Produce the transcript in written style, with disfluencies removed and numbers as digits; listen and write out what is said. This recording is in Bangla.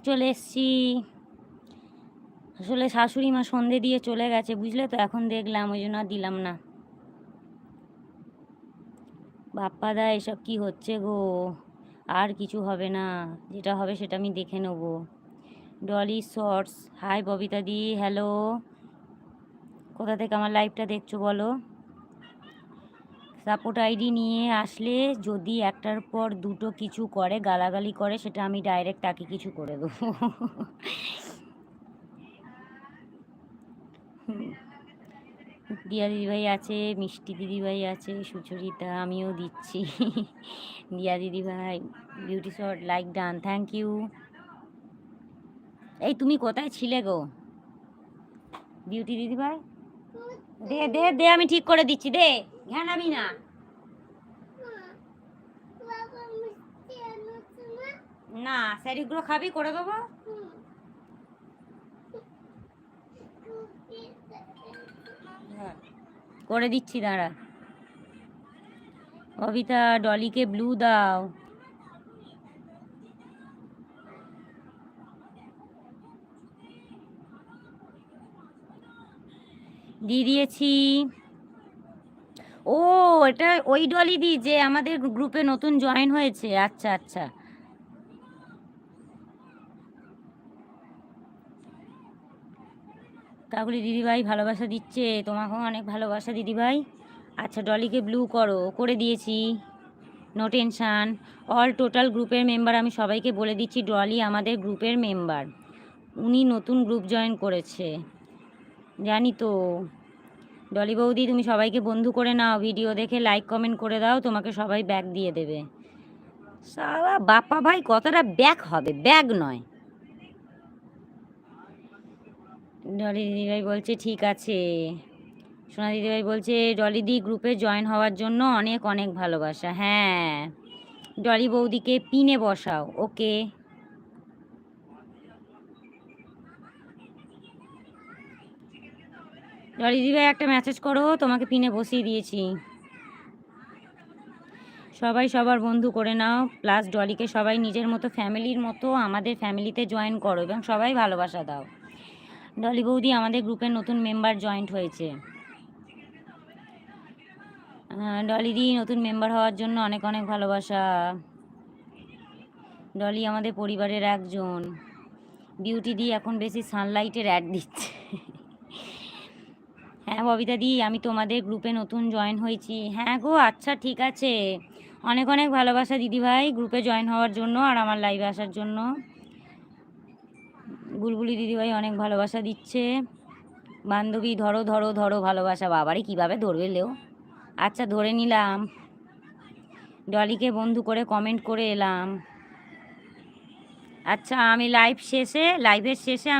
চলে এসছি। আসলে শাশুড়ি মা সন্ধে দিয়ে চলে গেছে, বুঝলে তো, এখন দেখলাম, ওই জন্য আর দিলাম না। বাপ্পা দা, এসব কি হচ্ছে গো? আর কিছু হবে না, যেটা হবে সেটা আমি দেখে নেব। ডলি শর্টস, হাই ববিতা দি, হ্যালো। কোথা থেকে আমার লাইভটা দেখছো বলো? সাপোর্ট আইডি নিয়ে আসলে যদি একটার পর দুটো কিছু করে, গালাগালি করে, সেটা আমি ডাইরেক্ট তাকে কিছু করে দেবো। দিয়া দিদিভাই আছে, মিষ্টি দিদিভাই আছে, সুচরিতা, আমিও দিচ্ছি। দিয়া দিদিভাই, beauty shot, like done, thank you. এই তুমি কোথায় ছিলে গো বিউটি দিদিভাই? দে দে দে, আমি ঠিক করে দিচ্ছি, দে, ঘ্যানাবি না। না, স্যারিগুলো খাবি, করে দেবো। হ্যাঁ, করে দিচ্ছি, দাঁড়া। কবিতা, ডলিকে ব্লু দাও। দিয়ে দিয়েছি। ও, এটা ওই ডলি দি যে আমাদের গ্রুপে নতুন জয়েন হয়েছে। আচ্ছা আচ্ছা, কাকুলি দিদিভাই ভালোবাসা দিচ্ছে, তোমাকেও অনেক ভালোবাসা দিদিভাই। আচ্ছা, ডলিকে ব্লু করো, করে দিয়েছি, নো টেনশান। অল টোটাল গ্রুপের মেম্বার আমি সবাইকে বলে দিচ্ছি, ডলি আমাদের গ্রুপের মেম্বার, উনি নতুন গ্রুপ জয়েন করেছে, জানি তো। ডলি বৌদি, তুমি সবাইকে বন্ধু করে নাও, ভিডিও দেখে লাইক কমেন্ট করে দাও, তোমাকে সবাই ব্যাগ দিয়ে দেবে। সারা বাপ্পা ভাই, কতটা ব্যাগ হবে, ব্যাগ নয়। ডলি দিদিভাই বলছে ঠিক আছে। সোনা দিদিভাই বলছে ডলি দি গ্রুপে জয়েন হওয়ার জন্য অনেক অনেক ভালোবাসা। হ্যাঁ, ডলি বৌদিকে পিনে বসাও, ওকে। ডলি দিদিভাই একটা মেসেজ করো, তোমাকে পিনে বসিয়ে দিয়েছি। সবাই সবার বন্ধু করে নাও, প্লাস ডলিকে সবাই নিজের মতো, ফ্যামিলির মতো আমাদের ফ্যামিলিতে জয়েন করো এবং সবাই ভালোবাসা দাও। ডলি বৌদি আমাদের গ্রুপের নতুন মেম্বার জয়েন্ট হয়েছে। ডলি দি নতুন মেম্বার হওয়ার জন্য অনেক অনেক ভালোবাসা। ডলি আমাদের পরিবারের একজন। বিউটি দি এখন বেশি সানলাইটের অ্যাড দিচ্ছে। হ্যাঁ ববিতা দি, আমি তোমাদের গ্রুপে নতুন জয়েন হয়েছি। হ্যাঁ গো, আচ্ছা ঠিক আছে। অনেক অনেক ভালোবাসা দিদিভাই গ্রুপে জয়েন হওয়ার জন্য আর আমার লাইভে আসার জন্য। বুলবুলি দিদিভাই অনেক ভালোবাসা দিচ্ছে। বান্ধবী, ধরো ধরো ধরো ভালোবাসা, বাবারে কীভাবে ধরবে লেও। আচ্ছা, ধরে নিলাম। ডলিকে বন্ধু করে কমেন্ট করে এলাম। আচ্ছা, আমি লাইভের শেষে